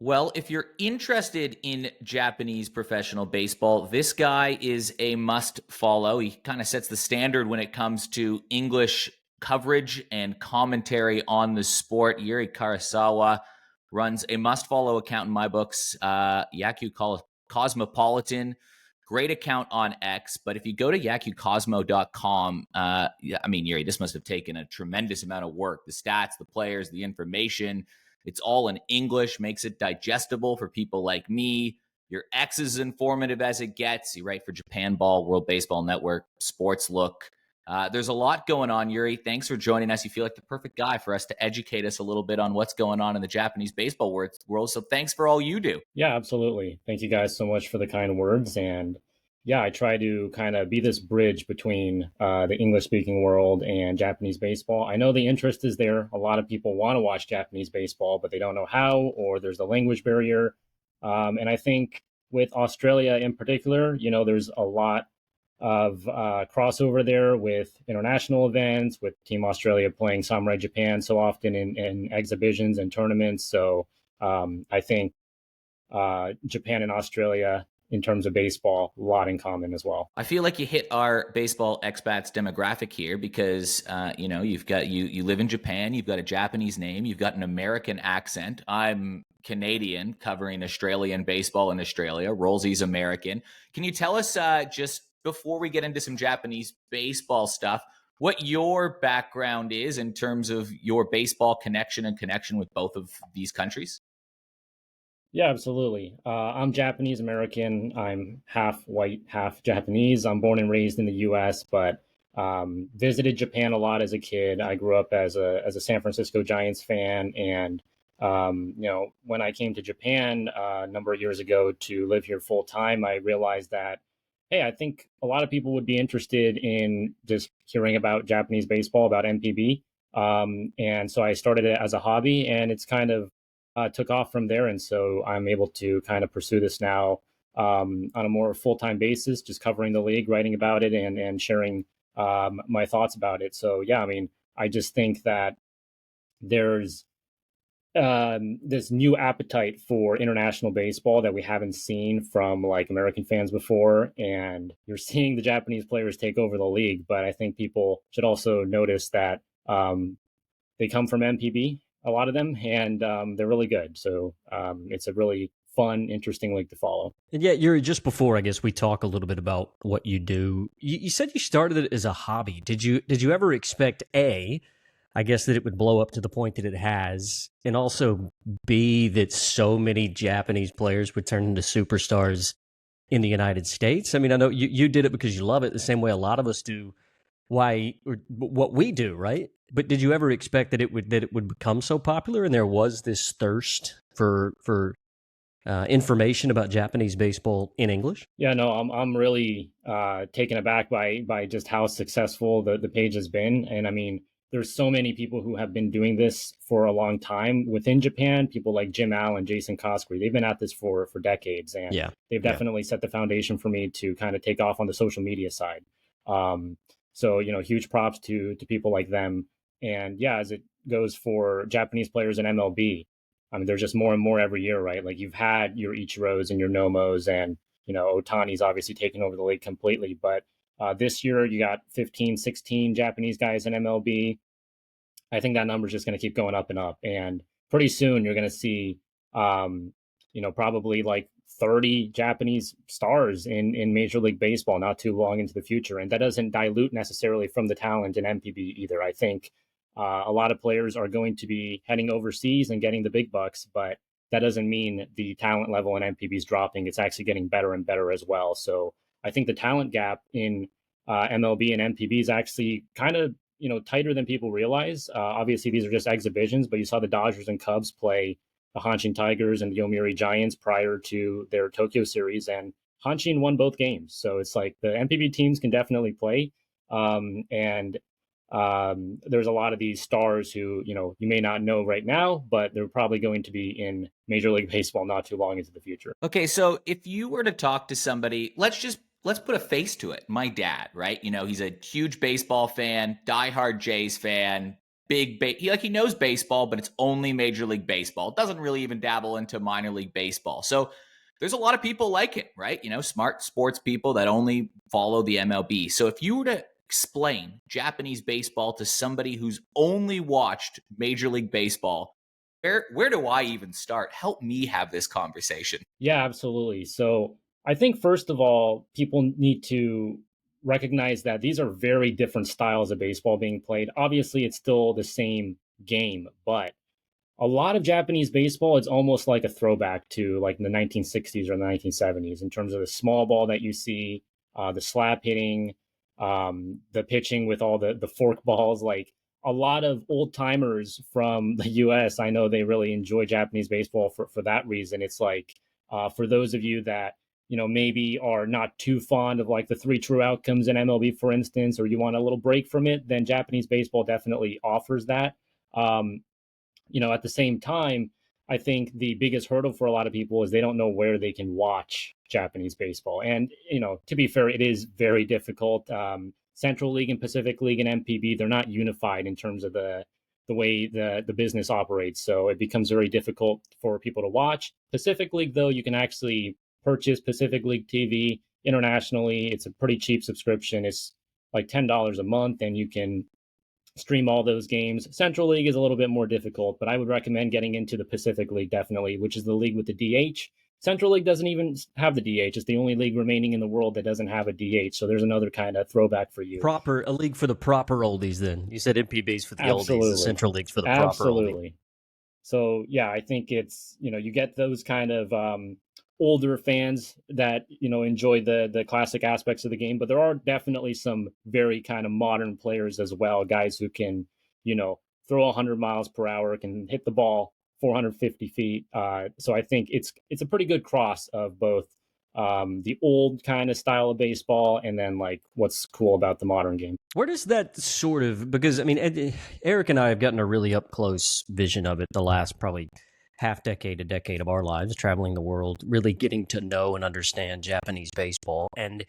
Well, if you're interested in Japanese professional baseball, this guy is a must follow. He kind of sets the standard when it comes to English coverage and commentary on the sport. Yuri Karasawa runs a must follow account in my books, Yakyu Cosmopolitan. Great account on X, but if you go to yakyucosmo.com, Yuri, this must have taken a tremendous amount of work. The stats, the players, the information, it's all in English, makes it digestible for people like me. Your X is informative as it gets. You write for Japan Ball, World Baseball Network, Sports Look. There's a lot going on, Yuri. Thanks for joining us. You feel like the perfect guy for us to educate us a little bit on what's going on in the Japanese baseball world. So thanks for all you do. Yeah, absolutely. Thank you guys so much for the kind words. And yeah, I try to kind of be this bridge between the English speaking world and Japanese baseball. I know the interest is there. A lot of people want to watch Japanese baseball, but they don't know how, or there's the language barrier. And I think with Australia in particular, there's a lot of crossover there with international events, with Team Australia playing Samurai Japan so often in exhibitions and tournaments. So I think Japan and Australia, in terms of baseball, a lot in common as well. I feel like you hit our baseball expats demographic here because, you live in Japan, you've got a Japanese name, you've got an American accent. I'm Canadian covering Australian baseball in Australia. Rolsey's American. Can you tell us, just before we get into some Japanese baseball stuff, what your background is in terms of your baseball connection with both of these countries? Yeah, absolutely. I'm Japanese American. I'm half white, half Japanese. I'm born and raised in the U.S., but visited Japan a lot as a kid. I grew up as a San Francisco Giants fan, and when I came to Japan a number of years ago to live here full time, I realized that, hey, I think a lot of people would be interested in just hearing about Japanese baseball, about NPB. And so I started it as a hobby, and it's kind of took off from there. And so I'm able to kind of pursue this now on a more full-time basis, just covering the league, writing about it, and sharing my thoughts about it. So, yeah, I just think that there's this new appetite for international baseball that we haven't seen from like American fans before. And you're seeing the Japanese players take over the league. But I think people should also notice that they come from MPB, a lot of them, and they're really good. So it's a really fun, interesting league to follow. And yeah, Yuri, just before I guess we talk a little bit about what you do, you said you started it as a hobby. Did you ever expect I guess that it would blow up to the point that it has, and also B, that so many Japanese players would turn into superstars in the United States? I mean, I know you did it because you love it the same way a lot of us do what we do, right? But did you ever expect that it would become so popular, and there was this thirst for information about Japanese baseball in English? Yeah, no, I'm really taken aback by just how successful the page has been. And I mean, there's so many people who have been doing this for a long time within Japan. People like Jim Allen, Jason Koskri, they've been at this for decades, and they've definitely set the foundation for me to kind of take off on the social media side. So, huge props to people like them. And yeah, as it goes for Japanese players in MLB, I mean, there's just more and more every year, right? Like you've had your Ichiros and your Nomos, and, Otani's obviously taken over the league completely. But this year you got 15, 16 Japanese guys in MLB. I think that number is just going to keep going up and up. And pretty soon you're going to see, probably like 30 Japanese stars in Major League Baseball not too long into the future. And that doesn't dilute necessarily from the talent in MPB either. I think a lot of players are going to be heading overseas and getting the big bucks, but that doesn't mean the talent level in MPB is dropping. It's actually getting better and better as well. So I think the talent gap in MLB and MPB is actually kind of, tighter than people realize. Obviously, these are just exhibitions, but you saw the Dodgers and Cubs play the Hanshin Tigers and the Yomiuri Giants prior to their Tokyo series, and Hanshin won both games. So it's like the MPB teams can definitely play. And there's a lot of these stars who, you may not know right now, but they're probably going to be in Major League Baseball not too long into the future. Okay, so if you were to talk to somebody, let's put a face to it. My dad, right? He's a huge baseball fan, diehard Jays fan, he knows baseball, but it's only Major League Baseball. It doesn't really even dabble into minor league baseball. So there's a lot of people like him, right? Smart sports people that only follow the MLB. So if you were to explain Japanese baseball to somebody who's only watched Major League Baseball, where do I even start? Help me have this conversation. Yeah, absolutely. So I think first of all, people need to recognize that these are very different styles of baseball being played. Obviously, it's still the same game, but a lot of Japanese baseball, it's almost like a throwback to like the 1960s or the 1970s in terms of the small ball that you see, the slap hitting, the pitching with all the fork balls. Like a lot of old timers from the US, I know they really enjoy Japanese baseball for that reason. It's like for those of you that maybe are not too fond of like the three true outcomes in MLB, for instance, or you want a little break from it, then Japanese baseball definitely offers that. Um, at the same time, I think the biggest hurdle for a lot of people is they don't know where they can watch Japanese baseball. And, to be fair, it is very difficult. Central League and Pacific League and NPB, they're not unified in terms of the way the business operates. So it becomes very difficult for people to watch. Pacific League, though, you can actually purchase Pacific League TV internationally. It's a pretty cheap subscription. It's like $10 a month, and you can stream all those games. Central League is a little bit more difficult, but I would recommend getting into the Pacific League definitely, which is the league with the DH. Central League doesn't even have the DH. It's the only league remaining in the world that doesn't have a DH. So there's another kind of throwback for you. A league for the proper oldies then. You said NPB's for the Absolutely. oldies, the Central League's for the proper oldies. Absolutely. So yeah, I think it's, you get those kind of older fans that, enjoy the classic aspects of the game, but there are definitely some very kind of modern players as well, guys who can, throw 100 miles per hour, can hit the ball 450 feet. So I think it's a pretty good cross of both the old kind of style of baseball and then like what's cool about the modern game. Where does that sort of, because I mean, Eric and I have gotten a really up close vision of it the last probably half decade, a decade of our lives, traveling the world, really getting to know and understand Japanese baseball. And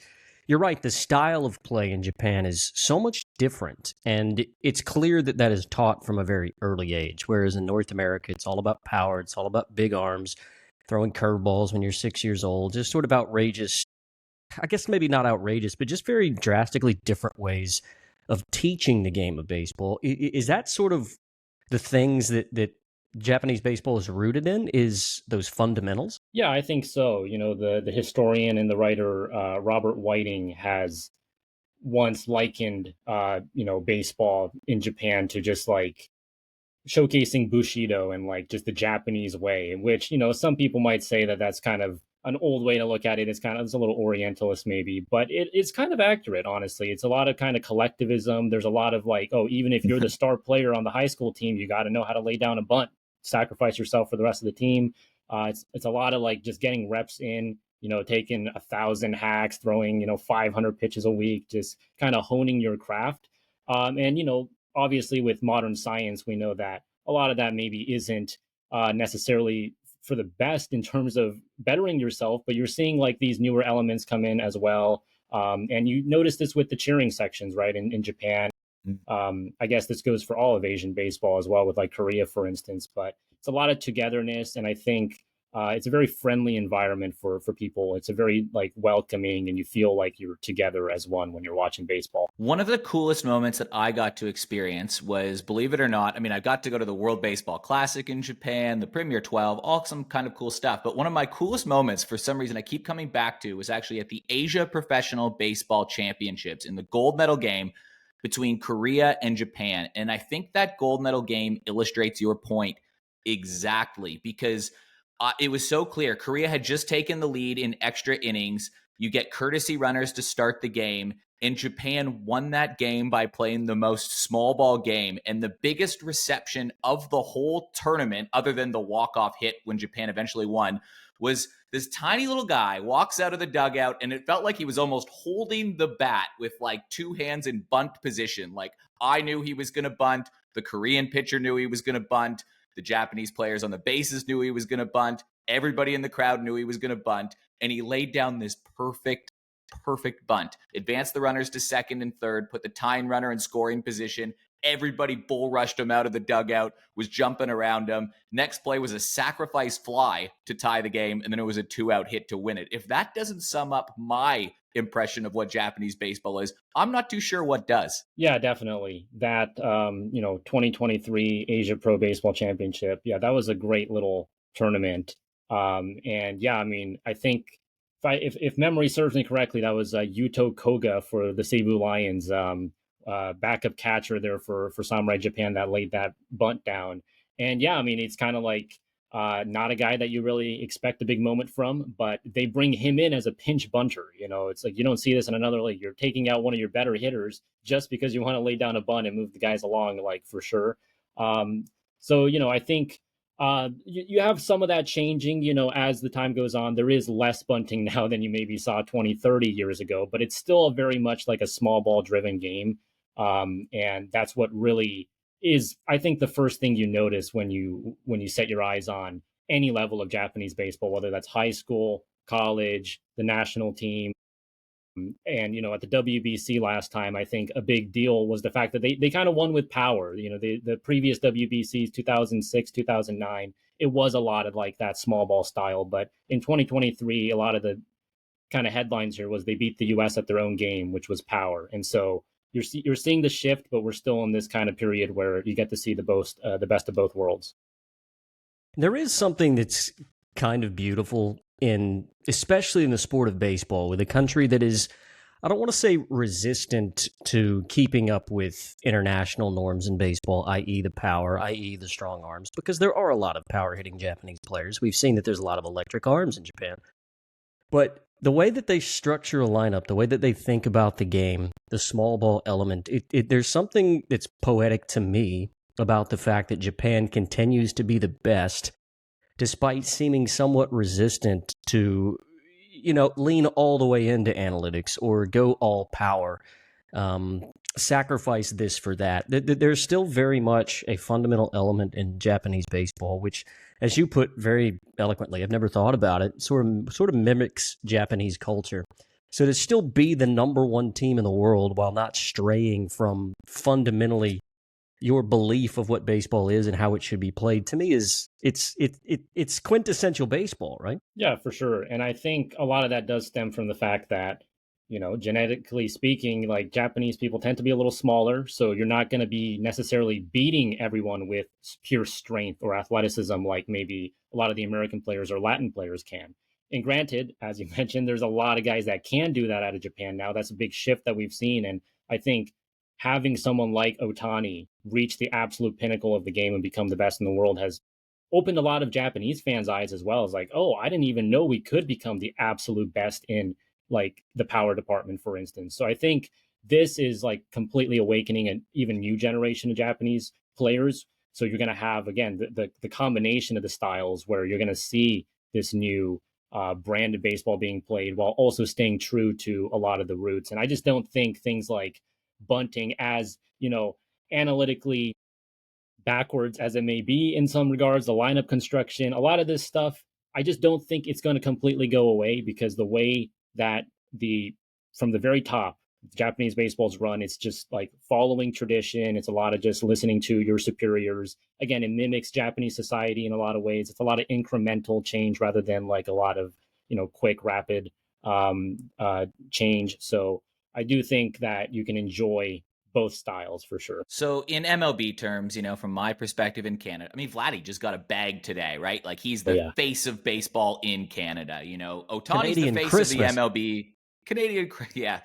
you're right, the style of play in Japan is so much different. And it's clear that that is taught from a very early age. Whereas in North America, it's all about power. It's all about big arms, throwing curveballs when you're 6 years old, just sort of outrageous. I guess maybe not outrageous, but just very drastically different ways of teaching the game of baseball. Is that sort of the things that Japanese baseball is rooted in, is those fundamentals? Yeah, I think so. The historian and the writer Robert Whiting has once likened baseball in Japan to just like showcasing Bushido and like just the Japanese way, in which some people might say that that's kind of an old way to look at it. It's a little Orientalist maybe, but it's kind of accurate, honestly. It's a lot of kind of collectivism. There's a lot of like, oh, even if you're the star player on the high school team, you got to know how to lay down a bunt, sacrifice yourself for the rest of the team. It's a lot of like just getting reps in, taking 1,000 hacks, throwing 500 pitches a week, just kind of honing your craft. And obviously with modern science, we know that a lot of that maybe isn't necessarily for the best in terms of bettering yourself, but you're seeing like these newer elements come in as well. And you notice this with the cheering sections, right, in Japan. I guess this goes for all of Asian baseball as well, with like Korea, for instance. But it's a lot of togetherness, and I think it's a very friendly environment for people. It's a very like welcoming, and you feel like you're together as one when you're watching baseball. One of the coolest moments that I got to experience was, believe it or not, I mean, I got to go to the World Baseball Classic in Japan, the Premier 12, all some kind of cool stuff. But one of my coolest moments, for some reason I keep coming back to, was actually at the Asia Professional Baseball Championships in the gold medal game between Korea and Japan. And I think that gold medal game illustrates your point exactly, because it was so clear. Korea had just taken the lead in extra innings. You get courtesy runners to start the game, and Japan won that game by playing the most small ball game. And the biggest reception of the whole tournament, other than the walk-off hit when Japan eventually won, was this tiny little guy walks out of the dugout, and it felt like he was almost holding the bat with like two hands in bunt position. Like, I knew he was going to bunt. The Korean pitcher knew he was going to bunt. The Japanese players on the bases knew he was going to bunt. Everybody in the crowd knew he was going to bunt. And he laid down this perfect bunt, advanced the runners to second and third, put the tying runner in scoring position, Everybody bull rushed him out of the dugout, was jumping around him. Next play was a sacrifice fly to tie the game, and then it was a 2-out hit to win it. If that doesn't sum up my impression of what Japanese baseball is, I'm not too sure what does. Yeah, definitely. That 2023 Asia Pro Baseball Championship. Yeah, that was a great little tournament. And yeah, I mean, I think if memory serves me correctly, that was Yuto Koga for the Cebu Lions, backup catcher there for Samurai Japan that laid that bunt down. And yeah, I mean, it's kind of like not a guy that you really expect a big moment from, but they bring him in as a pinch bunter. It's like you don't see this in another league. You're taking out one of your better hitters just because you want to lay down a bunt and move the guys along, like for sure. So I think you have some of that changing, as the time goes on. There is less bunting now than you maybe saw 20, 30 years ago, but it's still very much like a small ball driven game. And that's what really is, I think, the first thing you notice when you set your eyes on any level of Japanese baseball, whether that's high school, college, the national team. And at the WBC last time, I think a big deal was the fact that they kind of won with power. The previous WBCs, 2006, 2009, it was a lot of like that small ball style. But in 2023, a lot of the kind of headlines here was they beat the U.S. at their own game, which was power. And so you're seeing the shift, but we're still in this kind of period where you get to see the best of both worlds. There is something that's kind of beautiful especially in the sport of baseball, with a country that is, I don't want to say resistant to keeping up with international norms in baseball, i.e. the power, i.e. the strong arms, because there are a lot of power-hitting Japanese players. We've seen that there's a lot of electric arms in Japan. But the way that they structure a lineup, the way that they think about the game, the small ball element, there's something that's poetic to me about the fact that Japan continues to be the best, despite seeming somewhat resistant to, lean all the way into analytics or go all power, sacrifice this for that. There's still very much a fundamental element in Japanese baseball, which, as you put very eloquently, I've never thought about it, sort of mimics Japanese culture. So to still be the number one team in the world while not straying from fundamentally your belief of what baseball is and how it should be played, to me it's quintessential baseball, right? Yeah, for sure. And I think a lot of that does stem from the fact that, genetically speaking, like Japanese people tend to be a little smaller. So you're not going to be necessarily beating everyone with pure strength or athleticism like maybe a lot of the American players or Latin players can. And granted, as you mentioned, there's a lot of guys that can do that out of Japan now. That's a big shift that we've seen. And I think having someone like Ohtani reach the absolute pinnacle of the game and become the best in the world has opened a lot of Japanese fans' eyes as well. As like, oh, I didn't even know we could become the absolute best in like the power department, for instance. So I think this is like completely awakening an even new generation of Japanese players. So you're going to have, again, the combination of the styles where you're going to see this new brand of baseball being played while also staying true to a lot of the roots. And I just don't think things like bunting, as analytically backwards as it may be in some regards, the lineup construction, a lot of this stuff, I just don't think it's going to completely go away, because the way that from the very top, Japanese baseball's run, it's just like following tradition. It's a lot of just listening to your superiors. Again, it mimics Japanese society in a lot of ways. It's a lot of incremental change rather than like a lot of quick, rapid change. So I do think that you can enjoy both styles for sure. So in MLB terms, from my perspective in Canada, I mean, Vladdy just got a bag today, right? Like he's the face of baseball in Canada. Ohtani's the face Christmas. Of the MLB. Canadian, yeah.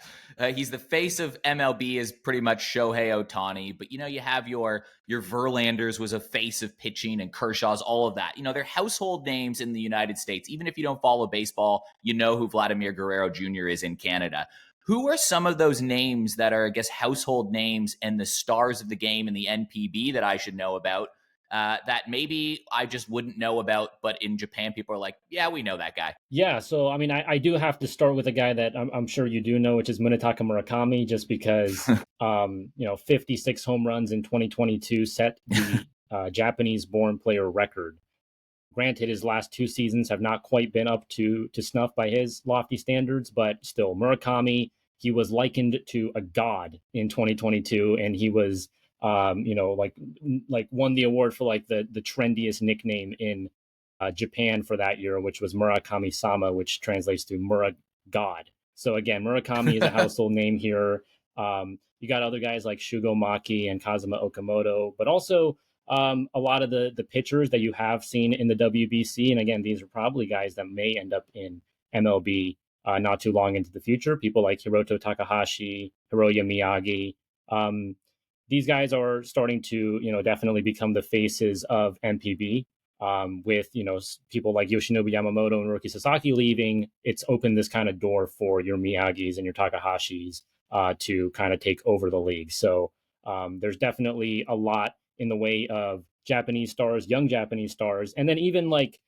He's the face of MLB is pretty much Shohei Ohtani. But, you have your Verlanders was a face of pitching, and Kershaw's, all of that. They're household names in the United States. Even if you don't follow baseball, you know who Vladimir Guerrero Jr. is in Canada. Who are some of those names that are, I guess, household names and the stars of the game in the NPB that I should know about that maybe I just wouldn't know about, but in Japan, people are like, yeah, we know that guy. Yeah, so, I mean, I do have to start with a guy that I'm sure you do know, which is Munetaka Murakami, just because, 56 home runs in 2022 set the Japanese-born player record. Granted, his last two seasons have not quite been up to snuff by his lofty standards, but still, Murakami, he was likened to a god in 2022, and he was like won the award for like the trendiest nickname in Japan for that year, which was Murakami-sama, which translates to Mura God. So again, Murakami is a household name here. You got other guys like Shugo Maki and Kazuma Okamoto, but also a lot of the pitchers that you have seen in the WBC. And again, these are probably guys that may end up in MLB not too long into the future. People like Hiroto Takahashi, Hiroya Miyagi. These guys are starting to, definitely become the faces of NPB. With people like Yoshinobu Yamamoto and Roki Sasaki leaving, it's opened this kind of door for your Miyagis and your Takahashis to kind of take over the league. So there's definitely a lot in the way of Japanese stars, young Japanese stars, and then even like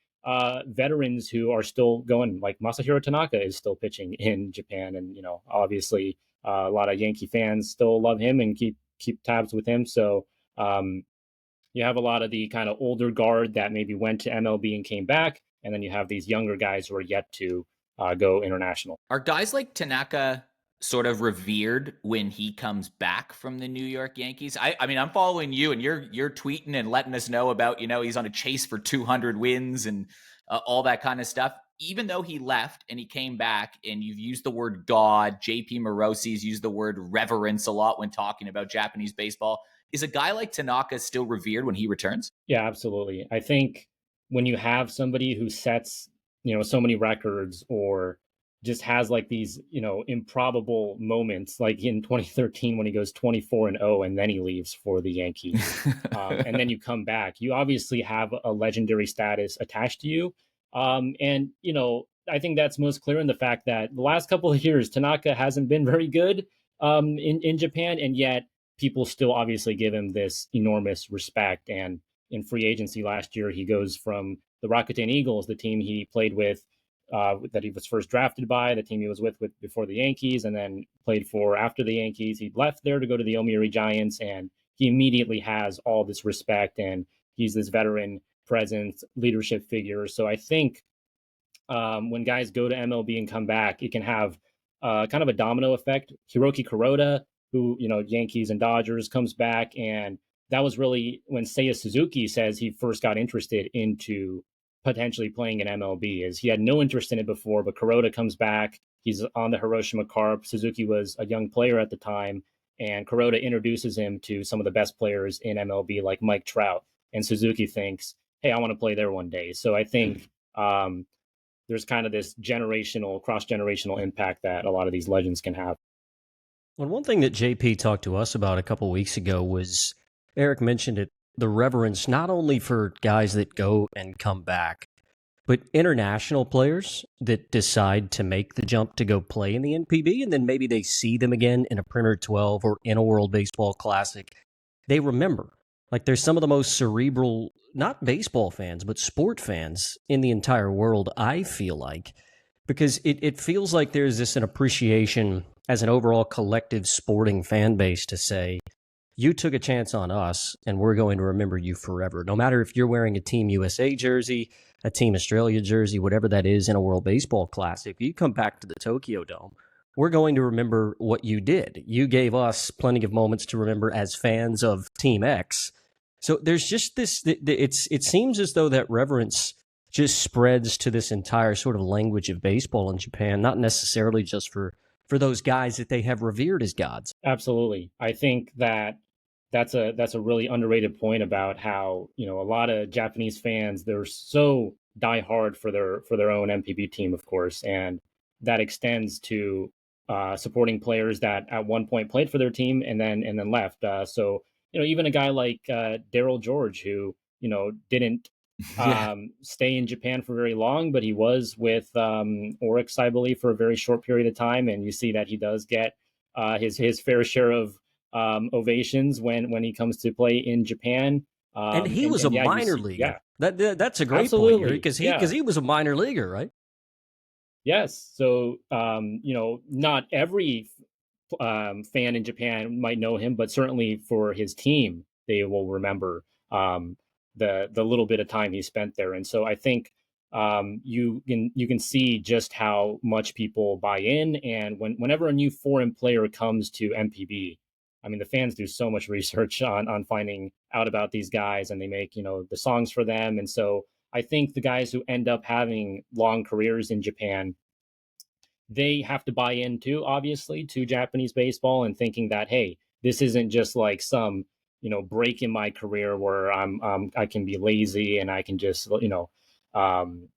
veterans who are still going. Like Masahiro Tanaka is still pitching in Japan, and obviously a lot of Yankee fans still love him and keep tabs with him. So you have a lot of the kind of older guard that maybe went to MLB and came back, and then you have these younger guys who are yet to go international. Are guys like Tanaka sort of revered when he comes back from the New York Yankees? I mean, I'm following you, and you're tweeting and letting us know about, he's on a chase for 200 wins and all that kind of stuff. Even though he left and he came back, and you've used the word God, JP Morosi's used the word reverence a lot when talking about Japanese baseball. Is a guy like Tanaka still revered when he returns? Yeah, absolutely. I think when you have somebody who sets, so many records or just has like these, improbable moments, like in 2013 when he goes 24-0 and then he leaves for the Yankees, and then you come back, you obviously have a legendary status attached to you. And I think that's most clear in the fact that the last couple of years, Tanaka hasn't been very good in Japan, and yet people still obviously give him this enormous respect. And in free agency last year, he goes from the Rakuten Eagles, the team he played with, that he was first drafted by, the team he was with before the Yankees, and then played for after the Yankees. He left there to go to the Yomiuri Giants, and he immediately has all this respect, and he's this veteran presence, leadership figure. So I think when guys go to MLB and come back, it can have kind of a domino effect. Hiroki Kuroda, who, Yankees and Dodgers, comes back. And that was really when Seiya Suzuki says he first got interested into potentially playing in MLB, is he had no interest in it before, but Kuroda comes back. He's on the Hiroshima Carp. Suzuki was a young player at the time, and Kuroda introduces him to some of the best players in MLB, like Mike Trout. And Suzuki thinks, hey, I want to play there one day. So I think there's kind of this cross-generational impact that a lot of these legends can have. Well, one thing that JP talked to us about a couple weeks ago was, Eric mentioned it, the reverence not only for guys that go and come back, but international players that decide to make the jump to go play in the NPB, and then maybe they see them again in a Printer 12 or in a World Baseball Classic. They remember. Like, there's some of the most cerebral, not baseball fans, but sport fans in the entire world, I feel like, because it feels like there's an appreciation as an overall collective sporting fan base to say, you took a chance on us, and we're going to remember you forever. No matter if you're wearing a Team USA jersey, a Team Australia jersey, whatever that is in a World Baseball Classic, you come back to the Tokyo Dome, we're going to remember what you did. You gave us plenty of moments to remember as fans of Team X. So there's just this, it seems as though that reverence just spreads to this entire sort of language of baseball in Japan, not necessarily just for those guys that they have revered as gods. Absolutely. I think that's a really underrated point about how, a lot of Japanese fans, they're so diehard for their own NPB team, of course, and that extends to supporting players that at one point played for their team and then left. So even a guy like Darryl George, who didn't stay in Japan for very long, but he was with Oryx, I believe, for a very short period of time, and you see that he does get his fair share of ovations when he comes to play in Japan. And he was a minor leaguer. Yeah, that's a great absolutely point, because he was a minor leaguer, right? Yes. So not every fan in Japan might know him, but certainly for his team, they will remember the little bit of time he spent there. And so I think you can see just how much people buy in, and whenever a new foreign player comes to NPB, I mean, the fans do so much research on finding out about these guys, and they make, the songs for them. And so I think the guys who end up having long careers in Japan, they have to buy into, obviously, to Japanese baseball, and thinking that, hey, this isn't just like some, break in my career where I can be lazy and I can just, um,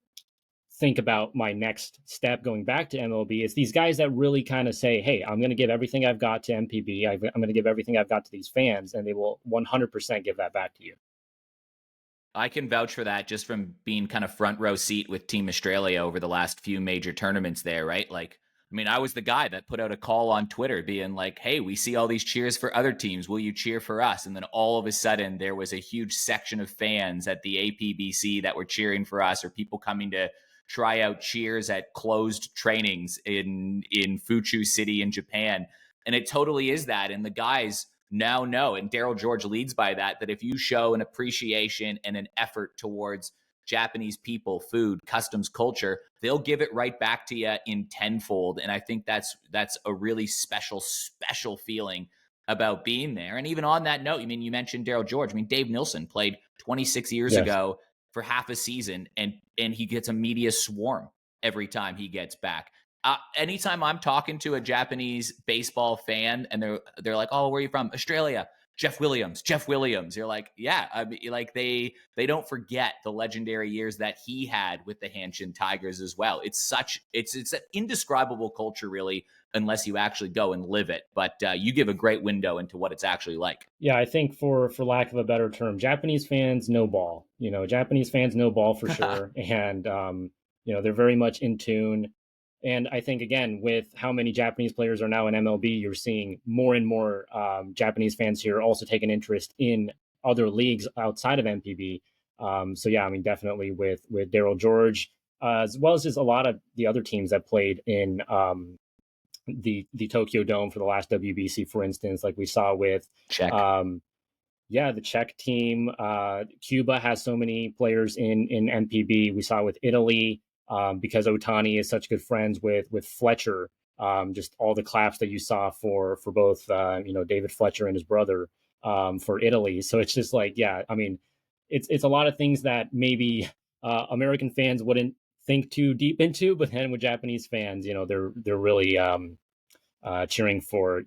think about my next step going back to MLB. It's these guys that really kind of say, hey, I'm going to give everything I've got to MPB. I'm going to give everything I've got to these fans, and they will 100% give that back to you. I can vouch for that just from being kind of front row seat with Team Australia over the last few major tournaments there, right? Like, I mean, I was the guy that put out a call on Twitter being like, hey, we see all these cheers for other teams. Will you cheer for us? And then all of a sudden, there was a huge section of fans at the APBC that were cheering for us, or people coming to try out cheers at closed trainings in Fuchu City in Japan. And it totally is that. And the guys now know, and Daryl George leads by that if you show an appreciation and an effort towards Japanese people, food, customs, culture, they'll give it right back to you in tenfold. And I think that's a really special feeling about being there. And even on that note, I mean, you mentioned Daryl George. I mean, Dave Nilsson played 26 years Yes. ago for half a season, and he gets a media swarm every time he gets back. Anytime I'm talking to a Japanese baseball fan and they're like, "Oh, where are you from?" Australia. Jeff Williams. You're like, yeah, I mean, like they don't forget the legendary years that he had with the Hanshin Tigers as well. It's an indescribable culture, really, unless you actually go and live it. But you give a great window into what it's actually like. Yeah, I think for lack of a better term, Japanese fans know ball. Japanese fans know ball for sure, and they're very much in tune. And I think, again, with how many Japanese players are now in MLB, you're seeing more and more Japanese fans here also take an interest in other leagues outside of MPB. So yeah, I mean, definitely with Daryl George, as well as just a lot of the other teams that played in the Tokyo Dome for the last WBC, for instance, like we saw with Check. the Czech team. Cuba has so many players in MPB. We saw with Italy, because Otani is such good friends with Fletcher. Just all the claps that you saw for both David Fletcher and his brother for Italy. So it's just like, yeah, I mean, it's a lot of things that maybe American fans wouldn't think too deep into, but then with Japanese fans, they're really cheering for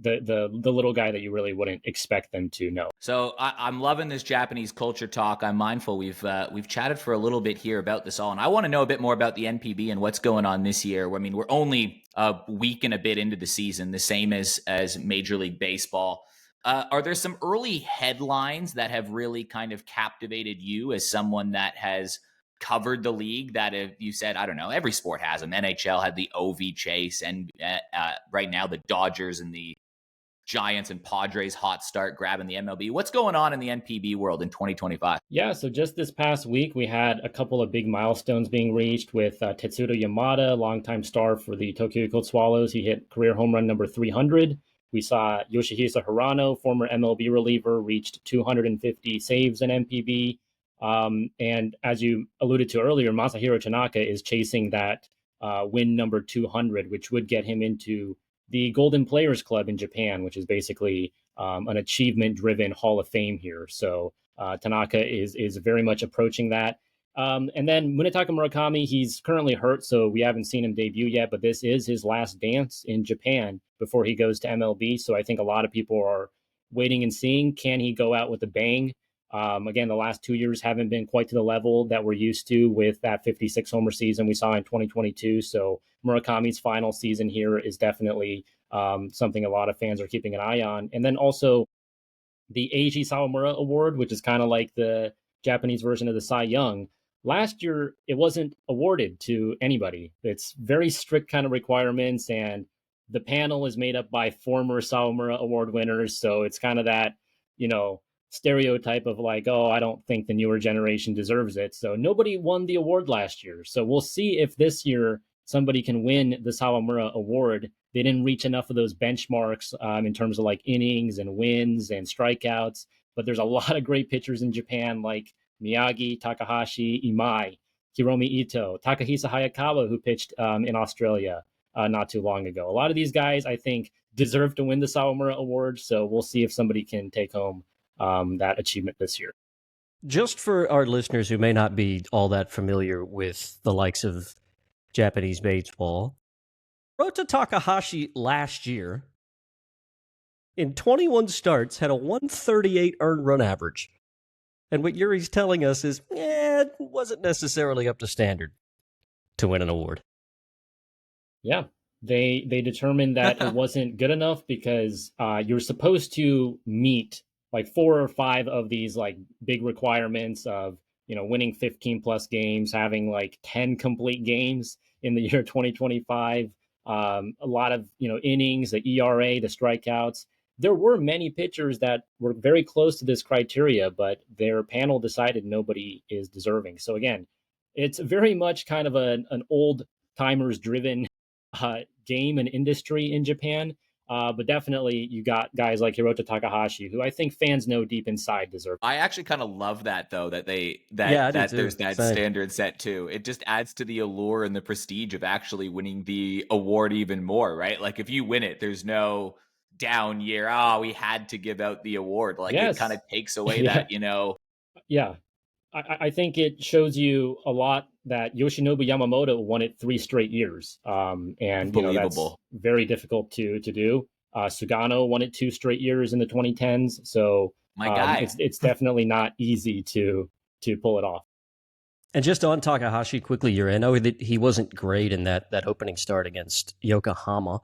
the little guy that you really wouldn't expect them to know. So I'm loving this Japanese culture talk. I'm mindful we've chatted for a little bit here about this all, and I want to know a bit more about the NPB and what's going on this year. I mean, we're only a week and a bit into the season, the same as Major League Baseball. Are there some early headlines that have really kind of captivated you as someone that has covered the league, that if you said, I don't know, every sport has them. NHL had the OV chase, and right now the Dodgers and the Giants and Padres hot start grabbing the MLB. What's going on in the NPB world in 2025? Yeah, so just this past week, we had a couple of big milestones being reached with Tetsudo Yamada, longtime star for the Tokyo Eagle Swallows. He hit career home run number 300. We saw Yoshihisa Hirano, former MLB reliever, reached 250 saves in MPB. And as you alluded to earlier, Masahiro Tanaka is chasing that win number 200, which would get him into the Golden Players Club in Japan, which is basically an achievement-driven Hall of Fame here. So Tanaka is very much approaching that. And then Munetaka Murakami, he's currently hurt, so we haven't seen him debut yet, but this is his last dance in Japan before he goes to MLB. So I think a lot of people are waiting and seeing, can he go out with a bang? Again, the last 2 years haven't been quite to the level that we're used to with that 56 homer season we saw in 2022. So Murakami's final season here is definitely something a lot of fans are keeping an eye on. And then also the Eiji Sawamura Award, which is kind of like the Japanese version of the Cy Young. Last year, it wasn't awarded to anybody. It's very strict kind of requirements, and the panel is made up by former Sawamura Award winners. So it's kind of that, stereotype of like, oh, I don't think the newer generation deserves it. So nobody won the award last year. So we'll see if this year somebody can win the Sawamura Award. They didn't reach enough of those benchmarks in terms of like innings and wins and strikeouts. But there's a lot of great pitchers in Japan like Miyagi, Takahashi, Imai, Hiromi Ito, Takahisa Hayakawa, who pitched in Australia not too long ago. A lot of these guys, I think, deserve to win the Sawamura Award. So we'll see if somebody can take home that achievement this year. Just for our listeners who may not be all that familiar with the likes of Japanese baseball, Hirota Takahashi last year, in 21 starts, had a 138 earned run average. And what Yuri's telling us is, it wasn't necessarily up to standard to win an award. Yeah, they determined that it wasn't good enough because you're supposed to meet like 4 or 5 of these like big requirements of, winning 15 plus games, having like 10 complete games in the year 2025, a lot of, innings, the ERA, the strikeouts. There were many pitchers that were very close to this criteria, but their panel decided nobody is deserving. So again, it's very much kind of an old timers driven game and industry in Japan. But definitely you got guys like Hirota Takahashi, who I think fans know deep inside deserve. I actually kind of love that though, that I do too. there's that Same. standard set too. It just adds to the allure and the prestige of actually winning the award even more, right? Like if you win it, there's no down year. Oh, we had to give out the award. Like Yes. it kind of takes away Yeah. that, Yeah. I think it shows you a lot that Yoshinobu Yamamoto won it 3 straight years. And that's Unbelievable. very difficult to do. Sugano won it 2 straight years in the 2010s. So My guy. it's definitely not easy to pull it off. And just on Takahashi quickly, Yuri, I know that he wasn't great in that opening start against Yokohama.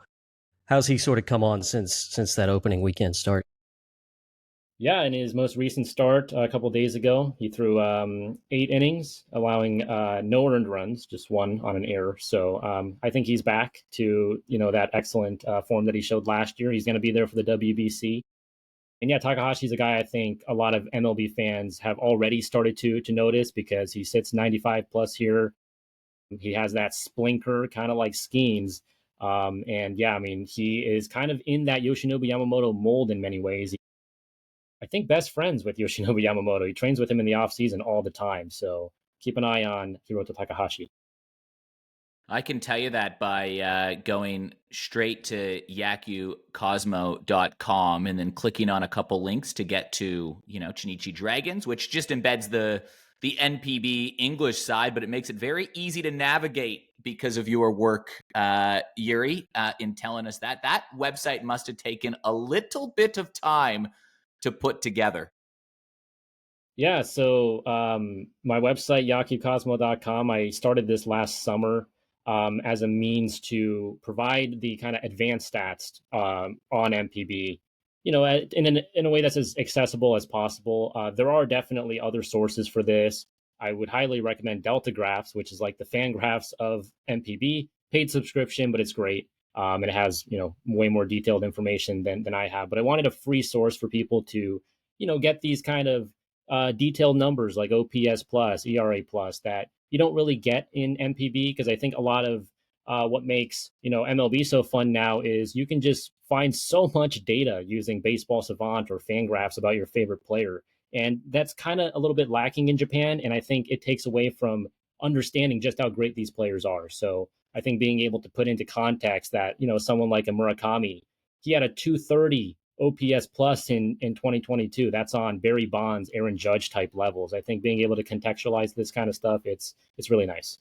How's he sort of come on since that opening weekend start? Yeah, in his most recent start a couple days ago, he threw 8 innings, allowing no earned runs, just 1 on an error. So I think he's back to that excellent form that he showed last year. He's going to be there for the WBC. And yeah, Takahashi's a guy I think a lot of MLB fans have already started to notice because he sits 95 plus here. He has that splinker, kind of like Skeens. And yeah, I mean, he is kind of in that Yoshinobu Yamamoto mold in many ways. I think best friends with Yoshinobu Yamamoto. He trains with him in the off season all the time. So keep an eye on Hirota Takahashi. I can tell you that by going straight to yakyucosmo.com and then clicking on a couple links to get to, Chinichi Dragons, which just embeds the NPB English side, but it makes it very easy to navigate because of your work, Yuri, in telling us that. That website must have taken a little bit of time to put together. Yeah, so my website, yakyucosmo.com, I started this last summer as a means to provide the kind of advanced stats on MPB, in a way that's as accessible as possible. There are definitely other sources for this. I would highly recommend Delta Graphs, which is like the fan graphs of MPB, paid subscription, but it's great. And it has, way more detailed information than I have. But I wanted a free source for people to, get these kind of detailed numbers like OPS plus, ERA plus that you don't really get in MPB, because I think a lot of what makes MLB so fun now is you can just find so much data using Baseball Savant or Fangraphs about your favorite player, and that's kind of a little bit lacking in Japan. And I think it takes away from understanding just how great these players are. So I think being able to put into context that someone like a Murakami, he had a 230 OPS plus in 2022. That's on Barry Bonds, Aaron Judge type levels. I think being able to contextualize this kind of stuff, it's really nice.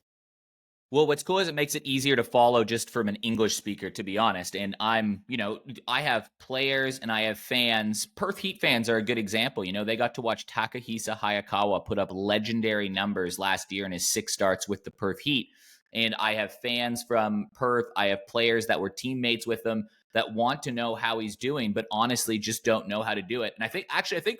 Well, what's cool is it makes it easier to follow just from an English speaker, to be honest. And I have players and I have fans. Perth Heat fans are a good example. They got to watch Takahisa Hayakawa put up legendary numbers last year in his 6 starts with the Perth Heat. And I have fans from Perth. I have players that were teammates with them that want to know how he's doing, but honestly just don't know how to do it. And I think,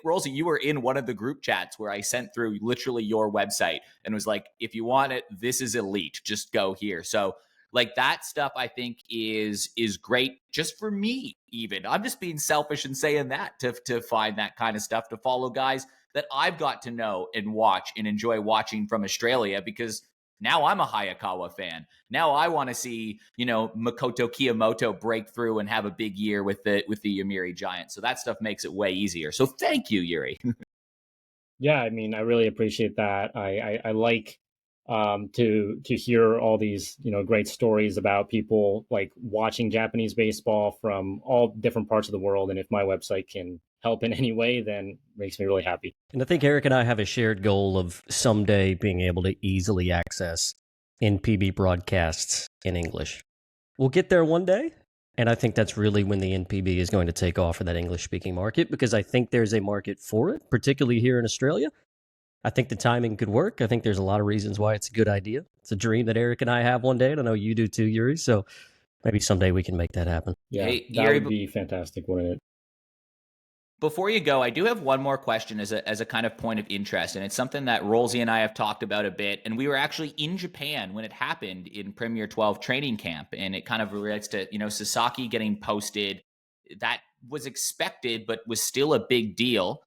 Rolsey, you were in one of the group chats where I sent through literally your website and was like, if you want it, this is elite, just go here. So like that stuff I think is great just for me even. I'm just being selfish and saying that to find that kind of stuff, to follow guys that I've got to know and watch and enjoy watching from Australia, because now I'm a Hayakawa fan. Now I want to see, Makoto Kiyomoto break through and have a big year with the Yomiuri Giants. So that stuff makes it way easier. So thank you, Yuri. Yeah, I mean, I really appreciate that. I like to hear all these great stories about people like watching Japanese baseball from all different parts of the world. And if my website can help in any way, then it makes me really happy. And I think Eric and I have a shared goal of someday being able to easily access NPB broadcasts in English. We'll get there one day. And I think that's really when the NPB is going to take off for that English-speaking market, because I think there's a market for it, particularly here in Australia. I think the timing could work. I think there's a lot of reasons why it's a good idea. It's a dream that Eric and I have one day, and I know you do too, Yuri. So maybe someday we can make that happen. Yeah, hey, that would be fantastic, wouldn't it? Before you go, I do have one more question as a kind of point of interest, and it's something that Rolsey and I have talked about a bit, and we were actually in Japan when it happened in Premier 12 training camp, and it kind of relates to, Sasaki getting posted. That was expected, but was still a big deal.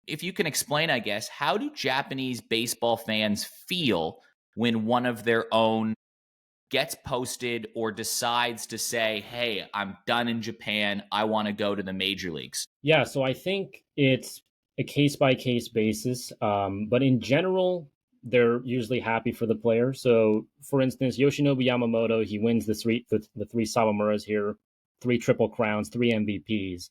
If you can explain, I guess, how do Japanese baseball fans feel when one of their own gets posted or decides to say, hey, I'm done in Japan, I want to go to the major leagues? Yeah, so I think it's a case-by-case basis. But in general, they're usually happy for the player. So, for instance, Yoshinobu Yamamoto, he wins the three Sawamuras here, 3 Triple Crowns, 3 MVPs.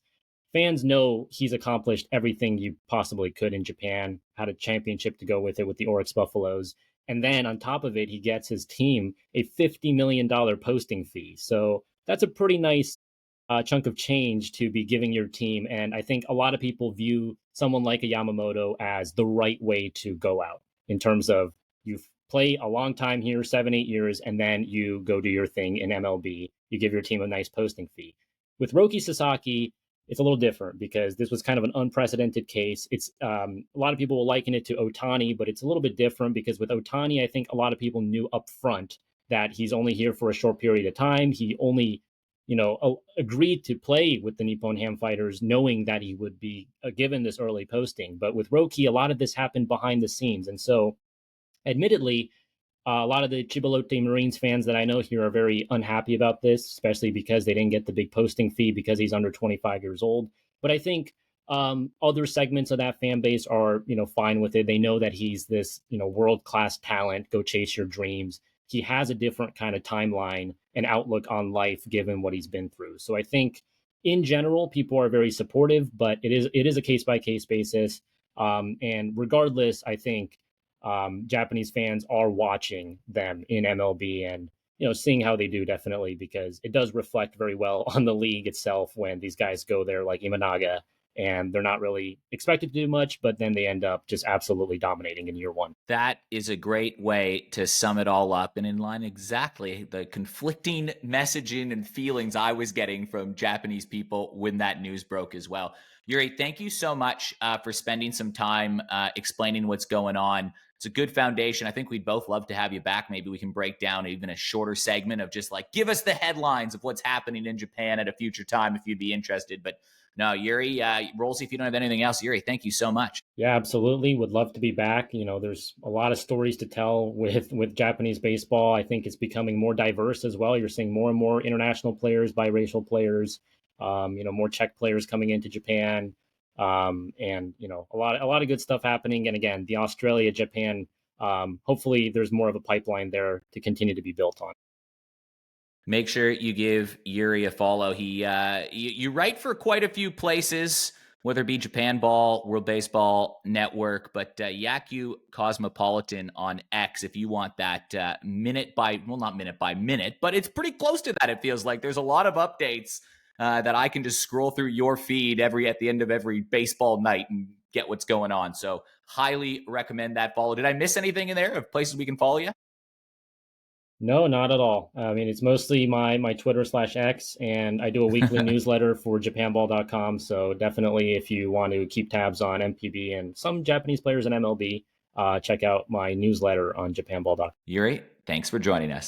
Fans know he's accomplished everything you possibly could in Japan, had a championship to go with it with the Oryx Buffaloes. And then on top of it, he gets his team a $50 million posting fee. So that's a pretty nice chunk of change to be giving your team. And I think a lot of people view someone like a Yamamoto as the right way to go out in terms of you play a long time here, 7-8 years, and then you go do your thing in MLB. You give your team a nice posting fee. With Roki Sasaki, it's a little different because this was kind of an unprecedented case. It's a lot of people will liken it to Ohtani, but it's a little bit different because with Ohtani, I think a lot of people knew up front that he's only here for a short period of time. He only, agreed to play with the Nippon Ham Fighters, knowing that he would be given this early posting. But with Roki, a lot of this happened behind the scenes, and so, admittedly, a lot of the Chibalote Marines fans that I know here are very unhappy about this, especially because they didn't get the big posting fee because he's under 25 years old. But I think other segments of that fan base are, fine with it. They know that he's this, world-class talent. Go chase your dreams. He has a different kind of timeline and outlook on life given what he's been through. So I think in general, people are very supportive, but it is a case-by-case basis. And regardless, I think Japanese fans are watching them in MLB and seeing how they do, definitely, because it does reflect very well on the league itself when these guys go there like Imanaga and they're not really expected to do much, but then they end up just absolutely dominating in year one. That is a great way to sum it all up, and in line exactly the conflicting messaging and feelings I was getting from Japanese people when that news broke as well. Yuri, thank you so much for spending some time explaining what's going on. It's a good foundation. I think we'd both love to have you back. Maybe we can break down even a shorter segment of just like, give us the headlines of what's happening in Japan at a future time if you'd be interested. But no, Yuri, Rolsey, if you don't have anything else, Yuri, thank you so much. Yeah, absolutely. Would love to be back. There's a lot of stories to tell with Japanese baseball. I think it's becoming more diverse as well. You're seeing more and more international players, biracial players, more Czech players coming into Japan. And a lot of good stuff happening. And again, the Australia, Japan, hopefully there's more of a pipeline there to continue to be built on. Make sure you give Yuri a follow. You write for quite a few places, whether it be Japan Ball, World Baseball Network, but Yakyu Cosmopolitan on X, if you want that not minute by minute, but it's pretty close to that. It feels like there's a lot of updates that I can just scroll through your feed at the end of every baseball night and get what's going on. So highly recommend that follow. Did I miss anything in there of places we can follow you? No, not at all. I mean, it's mostly my Twitter/X, and I do a weekly newsletter for japanball.com. So definitely, if you want to keep tabs on NPB and some Japanese players in MLB, check out my newsletter on japanball.com. Yuri, thanks for joining us.